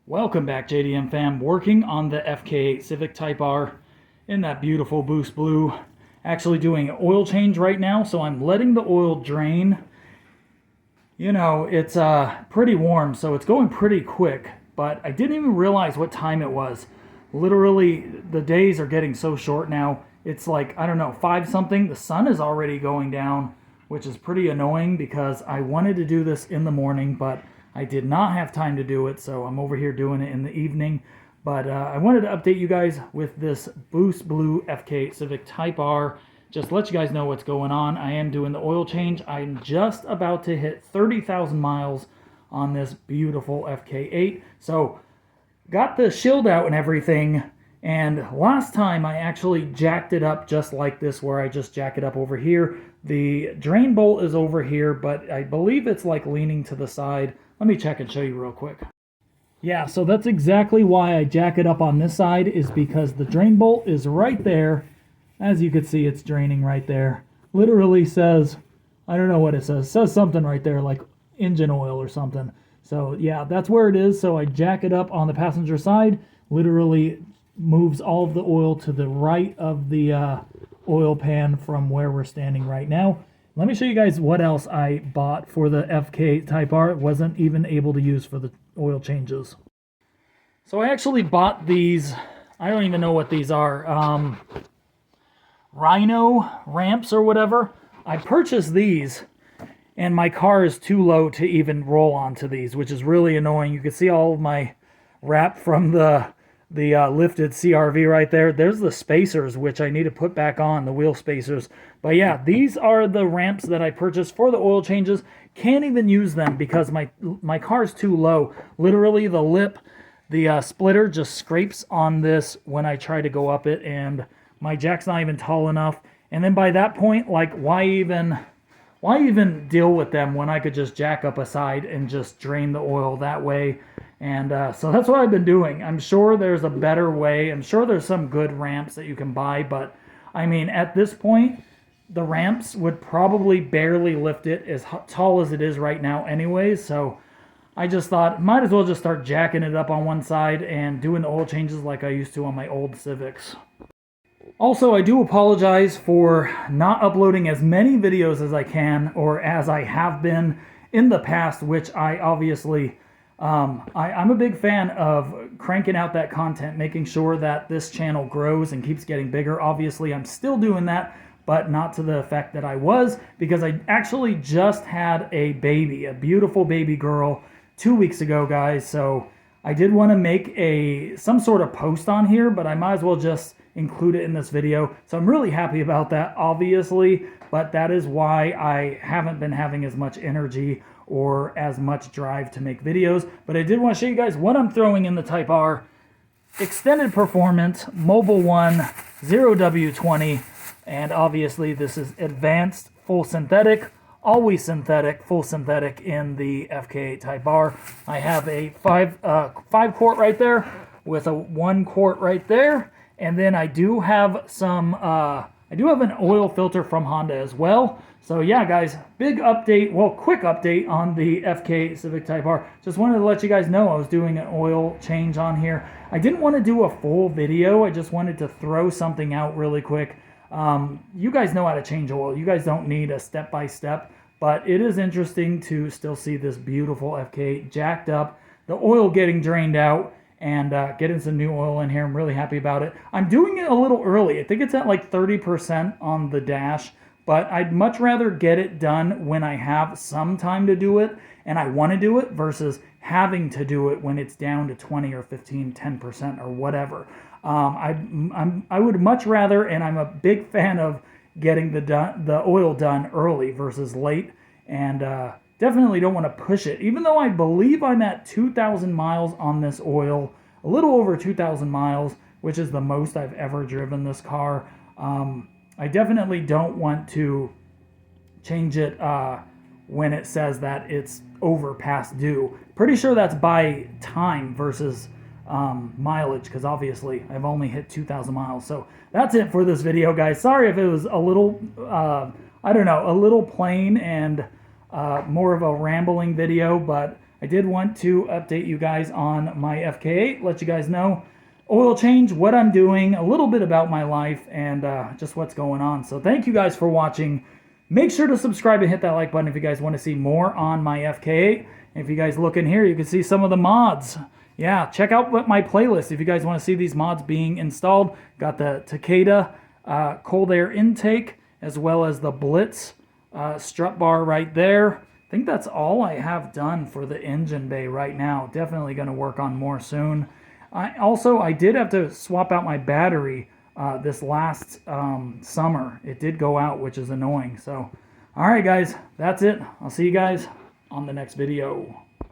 Welcome back, JDM fam. Working on the FK8 Civic Type R in that beautiful boost blue. Actually doing an oil change right now, so I'm letting the oil drain. You know, it's pretty warm, so it's going pretty quick, but I didn't even realize what time it was. Literally, the days are getting so short now. It's like, I don't know, 5 something. The sun is already going down, which is pretty annoying because I wanted to do this in the morning, but I did not have time to do it, so I'm over here doing it in the evening. But I wanted to update you guys with this Boost Blue FK8 Civic Type R. Just let you guys know what's going on. I am doing the oil change. I'm just about to hit 30,000 miles on this beautiful FK8. So got the shield out and everything. And last time I actually jacked it up just like this, where I just jack it up over here. The drain bolt is over here, but I believe it's like leaning to the side. Let me check and show you real quick. Yeah, so that's exactly why I jack it up on this side, is because the drain bolt is right there. As you can see, it's draining right there. Literally says, I don't know what it says. It says something right there, like engine oil or something. So yeah, that's where it is. So I jack it up on the passenger side. Literally moves all of the oil to the right of the oil pan from where we're standing right now. Let me show you guys what else I bought for the FK Type R. It wasn't even able to use for the oil changes. So I actually bought these, I don't even know what these are, Rhino ramps or whatever. I purchased these, and my car is too low to even roll onto these, which is really annoying. You can see all of my wrap from the lifted CRV right there. There's the spacers, which I need to put back on, the wheel spacers. But yeah, these are the ramps that I purchased for the oil changes. Can't even use them because my car is too low. Literally the lip, the splitter just scrapes on this when I try to go up it, and my jack's not even tall enough. And then by that point, like, why even deal with them when I could just jack up a side and just drain the oil that way? And so that's what I've been doing. I'm sure there's a better way. I'm sure there's some good ramps that you can buy, but I mean, at this point, the ramps would probably barely lift it as tall as it is right now anyways. So I just thought, might as well just start jacking it up on one side and doing the oil changes like I used to on my old Civics. Also, I do apologize for not uploading as many videos as I can, or as I have been in the past, which I obviously... I'm a big fan of cranking out that content, making sure that this channel grows and keeps getting bigger. Obviously, I'm still doing that, but not to the effect that I was, because I actually just had a baby, a beautiful baby girl, 2 weeks ago, guys. So I did want to make some sort of post on here, but I might as well just include it in this video. So I'm really happy about that, obviously, but that is why I haven't been having as much energy or as much drive to make videos. But I did want to show you guys what I'm throwing in the Type R. Extended Performance, Mobile 1, 0W20, and obviously this is advanced full synthetic, always synthetic, full synthetic in the FK8 Type R. I have a 5 quart right there with a 1 quart right there, and then I do have some I do have an oil filter from Honda as well. So yeah, guys, big update, well, quick update on the FK Civic Type R. Just wanted to let you guys know I was doing an oil change on here. I didn't want to do a full video. I just wanted to throw something out really quick. You guys know how to change oil. You guys don't need a step-by-step, but it is interesting to still see this beautiful FK8 jacked up, the oil getting drained out, and getting some new oil in here. I'm really happy about it. I'm doing it a little early. I think it's at like 30% on the dash, but I'd much rather get it done when I have some time to do it and I want to do it, versus having to do it when it's down to 20 or 15, 10% or whatever. I would much rather, and I'm a big fan of getting the oil done early versus late, and definitely don't want to push it. Even though I believe I'm at 2,000 miles on this oil, a little over 2,000 miles, which is the most I've ever driven this car. I definitely don't want to change it when it says that it's over past due. Pretty sure that's by time versus mileage, because obviously I've only hit 2,000 miles. So that's it for this video, guys. Sorry if it was a little, I don't know, a little plain and more of a rambling video, but I did want to update you guys on my FK8, let you guys know oil change, what I'm doing, a little bit about my life, and just what's going on. So thank you guys for watching. Make sure to subscribe and hit that like button if you guys want to see more on my FK8. And if you guys look in here, you can see some of the mods. Yeah, check out my playlist if you guys want to see these mods being installed. Got the Takeda cold air intake, as well as the Blitz strut bar right there. I think that's all I have done for the engine bay right now. Definitely going to work on more soon. I did have to swap out my battery this last summer. It did go out, which is annoying. So, all right, guys, that's it. I'll see you guys on the next video.